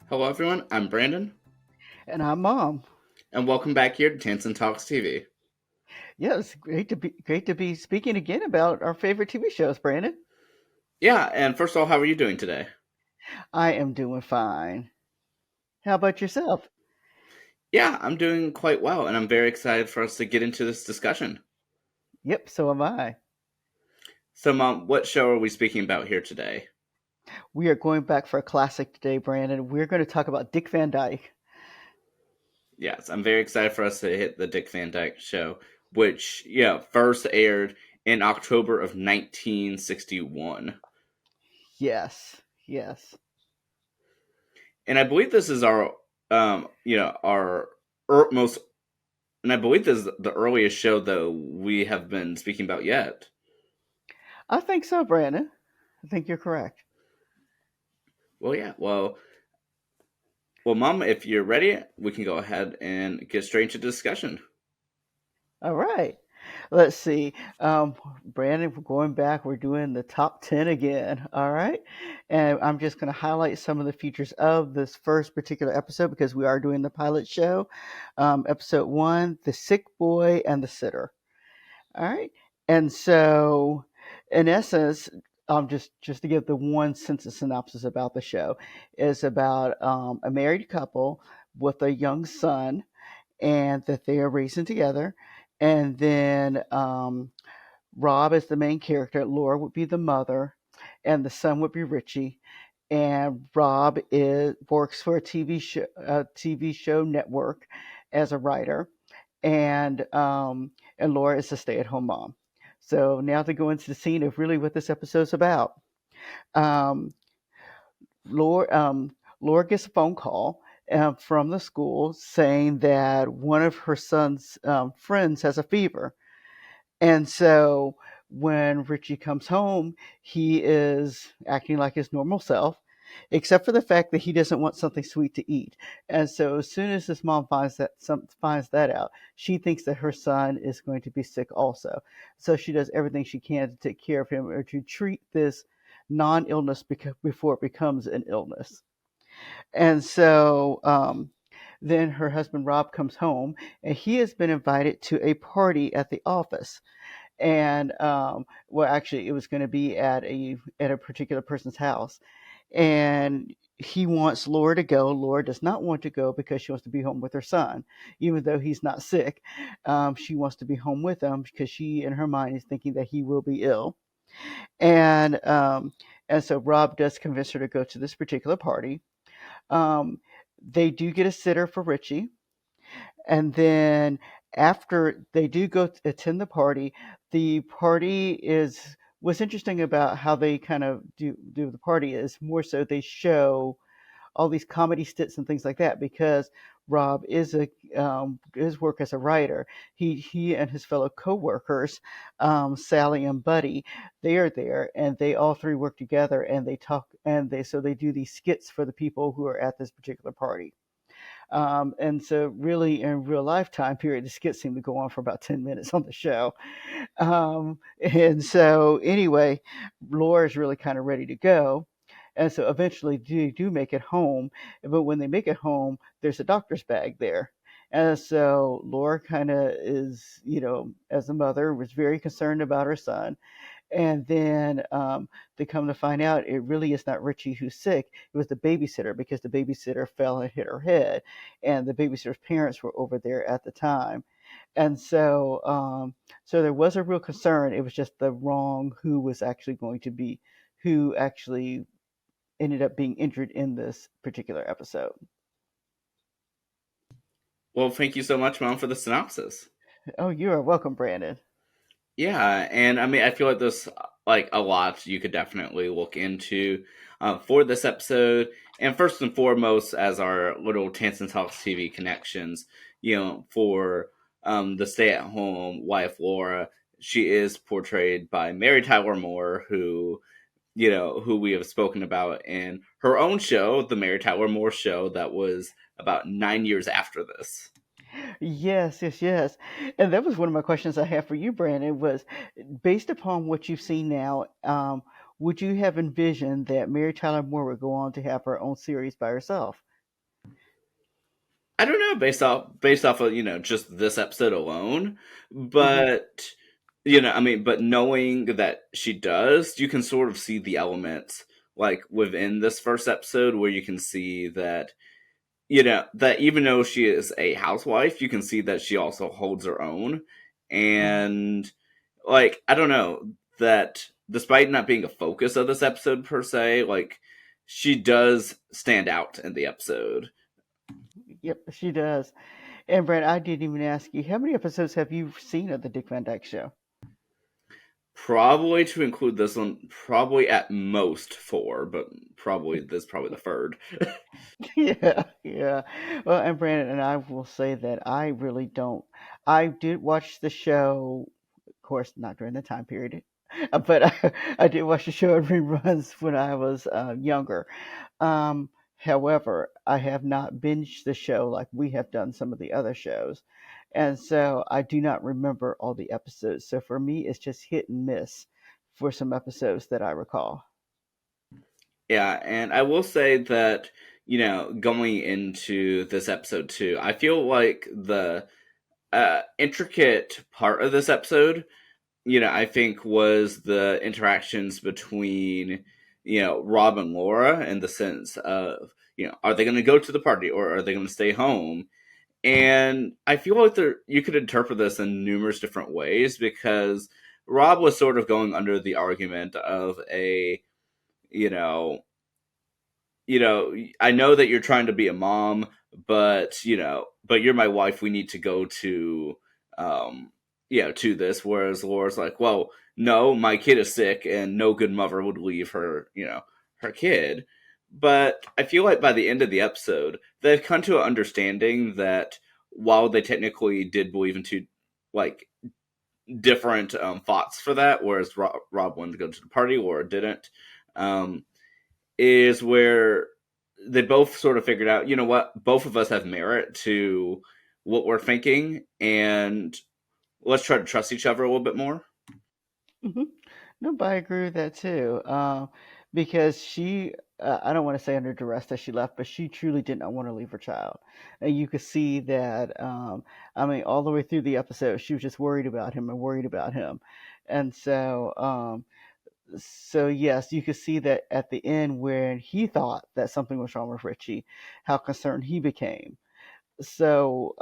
Hello, everyone. I'm Brandon, And I'm Mom. and welcome back here to Tansson Talks TV. Yeah, it's great to be speaking again about our favorite TV shows, Brandon. Yeah, and first of all, how are you doing today? I am doing fine. How about yourself? Yeah, I'm doing quite well, and I'm very excited for us to get into this discussion. Yep, so am I. So, Mom, what show are we speaking about here today? We are going back for a classic today, Brandon. We're going to talk about Dick Van Dyke. Yes, I'm very excited for us to hit the Dick Van Dyke Show, which, first aired in October of 1961. Yes, yes. And I believe this is our most, and I believe this is the earliest show that we have been speaking about yet. I think so, Brandon. I think you're correct. Well, yeah, well, Mom, if you're ready, we can go ahead and get straight into discussion. All right. Let's see. Brandon, we're going back. We're doing the top 10 again. All right. And I'm just going to highlight some of the features of this first particular episode because we are doing the pilot show. Episode one, The Sick Boy and the Sitter. All right. And so, in essence, just to give the one sentence synopsis about the show, is about a married couple with a young son and that they are raising together. And then Rob is the main character. Laura would be the mother, and the son would be Richie. And Rob is works for a TV show network as a writer, and Laura is a stay-at-home mom. So now to go into the scene of really what this episode's about. Um, Laura gets a phone call from the school saying that one of her son's friends has a fever. And so when Richie comes home, he is acting like his normal self, except for the fact that he doesn't want something sweet to eat. And so as soon as his mom finds that out, she thinks that her son is going to be sick also. So she does everything she can to take care of him or to treat this non-illness before it becomes an illness. And so then her husband Rob comes home, and he has been invited to a party at the office. And well, actually, it was going to be at a particular person's house, and he wants Laura to go. Laura does not want to go because she wants to be home with her son, even though he's not sick. She wants to be home with him because she, in her mind, is thinking that he will be ill. And and so Rob does convince her to go to this particular party. Um, they do get a sitter for Richie, and then after they do go attend the party is what's interesting about how they kind of do the party is more so they show all these comedy skits and things like that because Rob is a his work as a writer. He and his fellow coworkers, Sally and Buddy, they are there and they all three work together and they talk and they do these skits for the people who are at this particular party. And so, really, in real life time period, the skits seem to go on for about 10 minutes on the show. And so, anyway, Laura's really kind of ready to go. And so, eventually, do make it home. But when they make it home, there's a doctor's bag there. And so Laura kind of is, as a mother, was very concerned about her son. And then they come to find out it really is not Richie who's sick. It was the babysitter because the babysitter fell and hit her head. And the babysitter's parents were over there at the time. And so there was a real concern. It was just the wrong who actually ended up being injured in this particular episode. Well, thank you so much, Mom, for the synopsis. Oh, you are welcome, Brandon. Yeah, and I mean, I feel like there's like a lot you could definitely look into for this episode. And first and foremost, as our little Tansson Talks TV connections, for the stay-at-home wife Laura, she is portrayed by Mary Tyler Moore, who we have spoken about in her own show, the Mary Tyler Moore Show, that was about 9 years after this. Yes, yes, yes. And that was one of my questions I have for you, Brandon, was based upon what you've seen now, would you have envisioned that Mary Tyler Moore would go on to have her own series by herself? I don't know, based off of just this episode alone, Hmm. but but knowing that she does, you can sort of see the elements like within this first episode where you can see that that even though she is a housewife, you can see that she also holds her own, Hmm. and like I don't know that despite not being a focus of this episode per se, like she does stand out in the episode. Yep, she does. And Brad, I didn't even ask you, how many episodes have you seen of the Dick Van Dyke Show? Probably to include this one, probably at most four, but probably this probably the third. Yeah, yeah. Well, and Brandon and I will say that I really don't. I did watch the show, of course, not during the time period, but I did watch the show in reruns when I was younger. However, I have not binged the show like we have done some of the other shows. And so I do not remember all the episodes. So for me, it's just hit and miss for some episodes that I recall. Yeah, and I will say that going into this episode too, I feel like the intricate part of this episode, I think was the interactions between Rob and Laura in the sense of are they going to go to the party or are they going to stay home? And I feel like you could interpret this in numerous different ways because Rob was sort of going under the argument of a, you know, I know that you're trying to be a mom, but you're my wife. We need to go to, to this. Whereas Laura's like, well, no, my kid is sick, and no good mother would leave her, her kid. But I feel like by the end of the episode, they've come to an understanding that while they technically did believe in two, like, different thoughts for that, whereas Rob wanted to go to the party, Laura didn't. Um, is where they both sort of figured out, what, both of us have merit to what we're thinking, and let's try to trust each other a little bit more. Hmm. No, but I agree with that too. Because I don't want to say under duress that she left, but she truly did not want to leave her child. And you could see that, I mean, all the way through the episode, she was just worried about him and worried about him. And so yes, you could see that at the end when he thought that something was wrong with Richie, how concerned he became. So,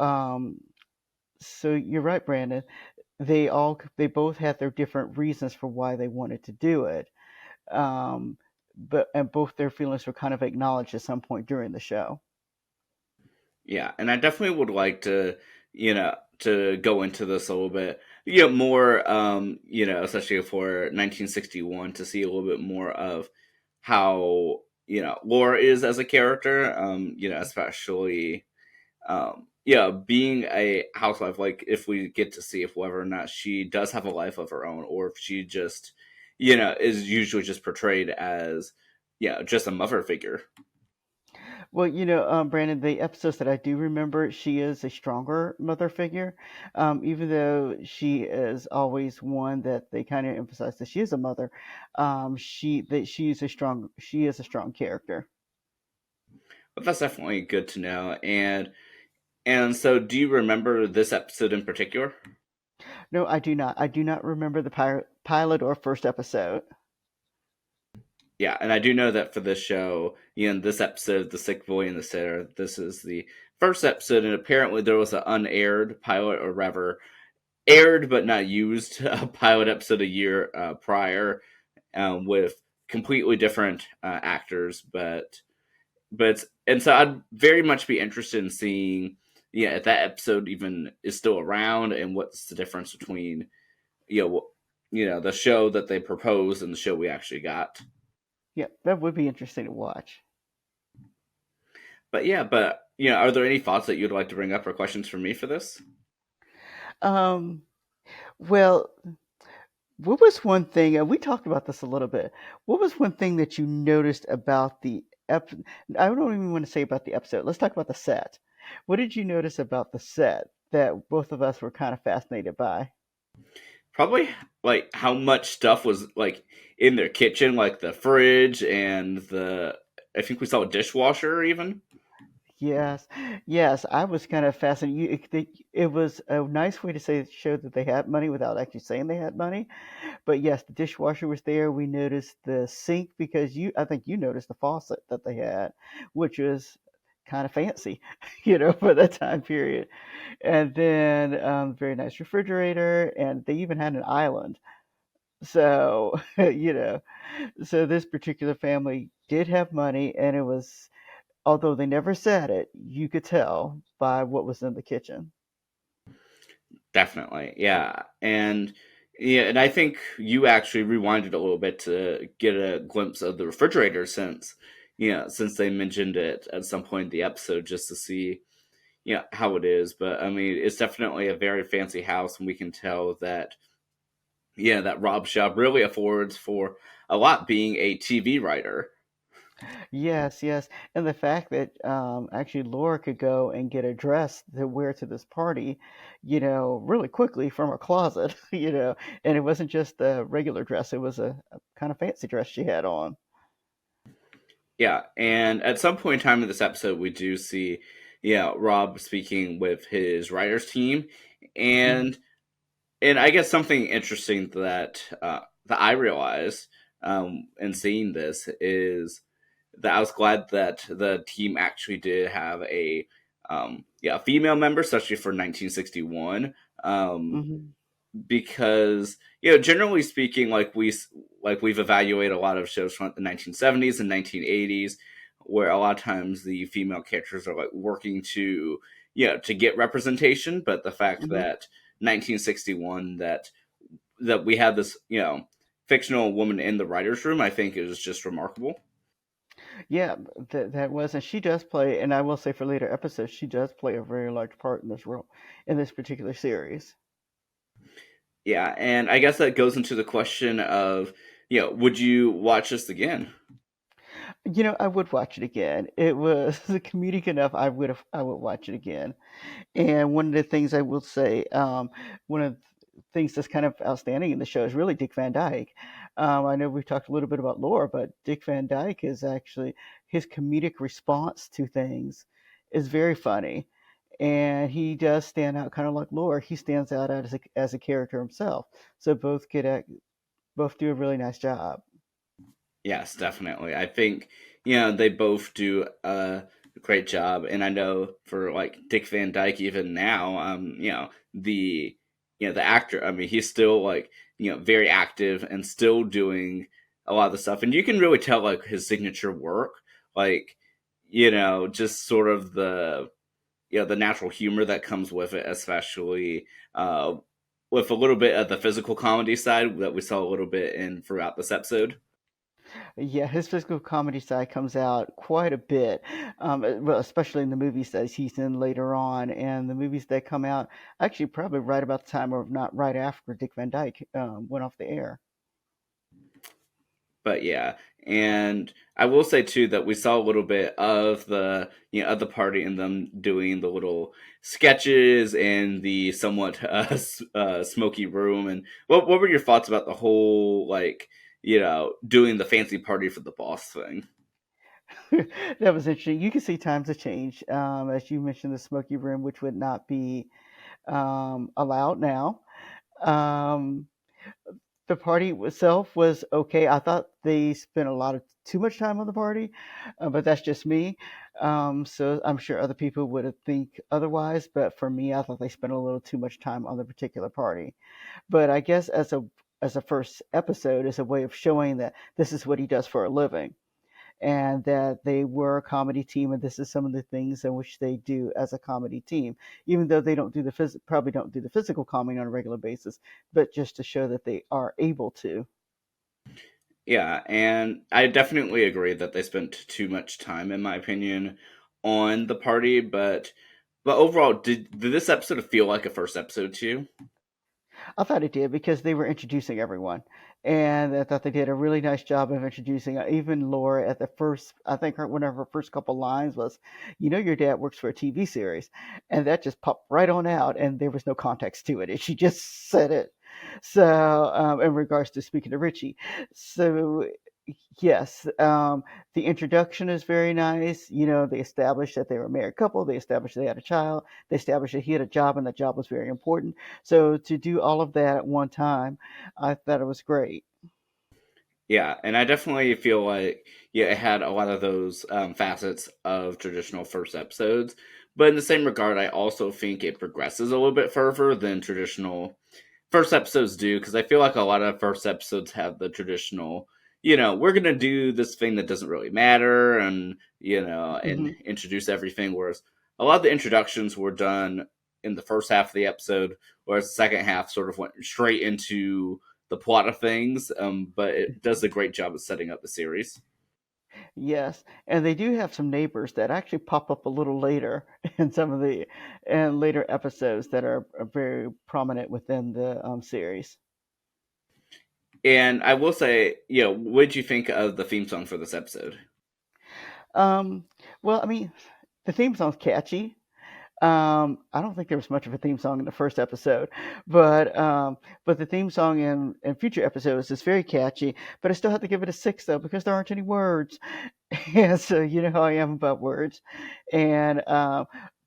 so you're right, Brandon. They both had their different reasons for why they wanted to do it, but and both their feelings were kind of acknowledged at some point during the show. Yeah, and I definitely would like to go into this a little bit, more, especially for 1961, to see a little bit more of how Laura is as a character, especially being a housewife, like if we get to see if whether or not she does have a life of her own, or if she just, is usually just portrayed as, just a mother figure. Well, Brandon, the episodes that I do remember, she is a stronger mother figure, even though she is always one that they kind of emphasize that she is a mother. She is a strong character. But that's definitely good to know. And so, do you remember this episode in particular? No, I do not. I do not remember the pilot or first episode. Yeah, and I do know that for this show, this episode, The Sick Boy and the Sitter, this is the first episode, and apparently there was an unaired pilot, or rather, aired but not used pilot episode a year prior, with completely different actors, and so I'd very much be interested in seeing, if that episode even is still around, and what's the difference between, the show that they proposed and the show we actually got. Yeah, that would be interesting to watch. But yeah, are there any thoughts that you'd like to bring up or questions for me for this? Um, well, what was one thing, and we talked about this a little bit. What was one thing that you noticed about I don't even want to say about the episode. Let's talk about the set. What did you notice about the set that both of us were kind of fascinated by? Probably like how much stuff was like in their kitchen, like the fridge and the, I think we saw a dishwasher even. Yes, yes, I was kind of fascinated. It was a nice way to say show that they had money without actually saying they had money. But yes, the dishwasher was there. We noticed the sink because I think you noticed the faucet that they had, which was kind of fancy, for that time period. And then very nice refrigerator, and they even had an island. So, so this particular family did have money, and it was, although they never said it, you could tell by what was in the kitchen. Definitely, yeah, and I think you actually rewinded a little bit to get a glimpse of the refrigerator since they mentioned it at some point in the episode just to see how it is. But I mean, it's definitely a very fancy house, and we can tell that that Rob Shaw really affords for a lot being a TV writer. Yes, yes. And the fact that actually Laura could go and get a dress to wear to this party, really quickly from her closet, and it wasn't just a regular dress, it was a kind of fancy dress she had on. Yeah, and at some point in time in this episode, we do see, Rob speaking with his writers team, Hmm. and and I guess something interesting that I realized in seeing this is that I was glad that the team actually did have a female member, especially for 1961. Hmm. Because generally speaking, we've evaluated a lot of shows from the 1970s and 1980s where a lot of times the female characters are like working to get representation, but the fact Hmm. that 1961 that we had this fictional woman in the writers room, I think is just remarkable. Yeah, that was, and she does play, and I will say for later episodes, she does play a very large part in this role, in this particular series. Yeah, and I guess that goes into the question of would you watch this again? I would watch it again. It was comedic enough. I would watch it again. And one of the things I will say, one of the things that's kind of outstanding in the show is really Dick Van Dyke. I know we've talked a little bit about Laura, but Dick Van Dyke is actually his comedic response to things is very funny, and he does stand out kind of like Laura. He stands out as a character himself. So both do a really nice job. Yes, definitely. I think they both do a great job, and I know for like Dick Van Dyke, even now, the the actor. I mean, he's still like very active and still doing a lot of the stuff, and you can really tell like his signature work, like just sort of the natural humor that comes with it, especially with a little bit of the physical comedy side that we saw a little bit in throughout this episode. Yeah, his physical comedy side comes out quite a bit, well, especially in the movies that he's in later on, and the movies that come out actually probably right about the time, or not right after Dick Van Dyke went off the air. But yeah, and I will say too that we saw a little bit of the of the party and them doing the little sketches in the somewhat smoky room. And what were your thoughts about the whole like doing the fancy party for the boss thing? That was interesting. You can see times have changed, as you mentioned, the smoky room, which would not be allowed now. Um, the party itself was okay. I thought they spent a lot of too much time on the party, but that's just me. So I'm sure other people would think otherwise. But for me, I thought they spent a little too much time on the particular party. But I guess as a first episode, is a way of showing that this is what he does for a living, and that they were a comedy team, and this is some of the things in which they do as a comedy team, even though they don't do probably don't do the physical comedy on a regular basis, but just to show that they are able to. Yeah, and I definitely agree that they spent too much time, in my opinion, on the party. But overall, did this episode feel like a first episode to you? I thought it did because they were introducing everyone, and I thought they did a really nice job of introducing even Laura at the first. I think one of her first couple lines was, your dad works for a TV series," and that just popped right on out, and there was no context to it. And she just said it. So, in regards to speaking to Richie, so Yes, the introduction is very nice. They established that they were a married couple. They established they had a child. They established that he had a job, and that job was very important. So to do all of that at one time, I thought it was great. Yeah, and I definitely feel like yeah, it had a lot of those facets of traditional first episodes, but in the same regard, I also think it progresses a little bit further than traditional first episodes do because I feel like a lot of first episodes have the traditional, we're gonna do this thing that doesn't really matter, and and Hmm. introduce everything. Whereas a lot of the introductions were done in the first half of the episode, whereas the second half sort of went straight into the plot of things. But it does a great job of setting up the series. Yes, and they do have some neighbors that actually pop up a little later in some of the and later episodes that are very prominent within the series. And I will say, what did you think of the theme song for this episode? Um, well, I mean, the theme song's catchy. I don't think there was much of a theme song in the first episode, but the theme song in future episodes is very catchy. But I still have to give it a 6 though because there aren't any words, and so you know how I am about words. And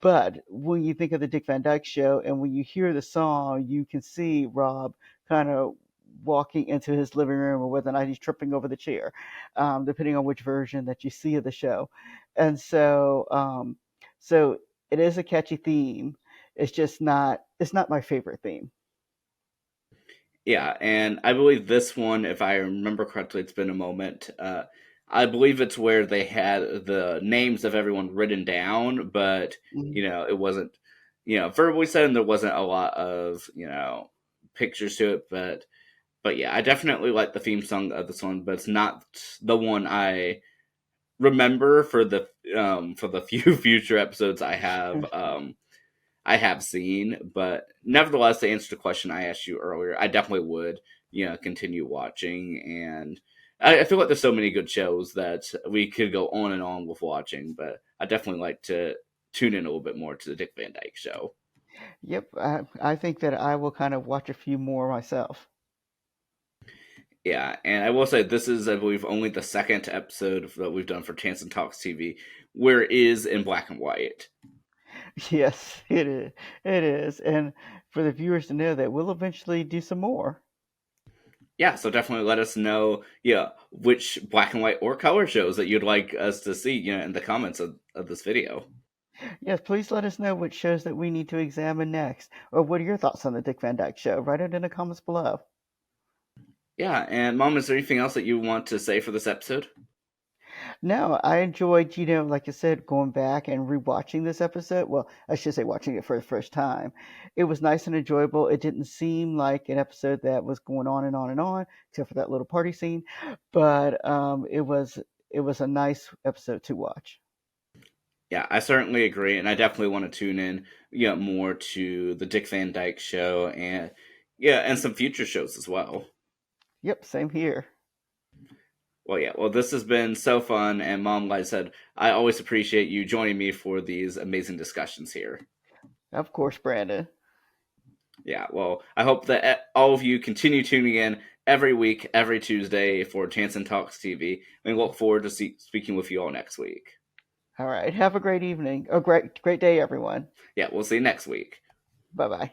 but when you think of the Dick Van Dyke Show and when you hear the song, you can see Rob kind of walking into his living room, or whether or not he's tripping over the chair, depending on which version that you see of the show. And so it is a catchy theme. It's not my favorite theme. Yeah, and I believe this one, if I remember correctly, it's been a moment. I believe it's where they had the names of everyone written down, but Mhm. it wasn't, verbally said, and there wasn't a lot of pictures to it. But yeah, I definitely like the theme song of this one, but it's not the one I remember for the few future episodes I have seen. But nevertheless, to answer the question I asked you earlier, I definitely would, continue watching. And I feel like there's so many good shows that we could go on and on with watching, but I definitely like to tune in a little bit more to the Dick Van Dyke Show. Yep, I think that I will kind of watch a few more myself. Yeah, and I will say this is, I believe, only the second episode that we've done for Tansson Talks TV where it is in black and white. Yes, it is. It is, and for the viewers to know that we'll eventually do some more. Yeah, so definitely let us know, yeah, which black and white or color shows that you'd like us to see, in the comments of this video. Yes, please let us know which shows that we need to examine next, or what are your thoughts on the Dick Van Dyke Show? Write it in the comments below. Yeah, and Mom, is there anything else that you want to say for this episode? No, I enjoyed, like I said, going back and rewatching this episode. Well, I should say watching it for the first time. It was nice and enjoyable. It didn't seem like an episode that was going on and on and on, except for that little party scene. But it was a nice episode to watch. Yeah, I certainly agree, and I definitely want to tune in, more to the Dick Van Dyke Show, and yeah, and some future shows as well. Yep, same here. Well, yeah, well, this has been so fun, and Mom, like I said, I always appreciate you joining me for these amazing discussions here. Of course, Brandon. Yeah, well, I hope that all of you continue tuning in every week, every Tuesday for Tansson Talks TV. And we look forward to speaking with you all next week. All right, have a great evening. Oh, great day, everyone. Yeah, we'll see you next week. Bye bye.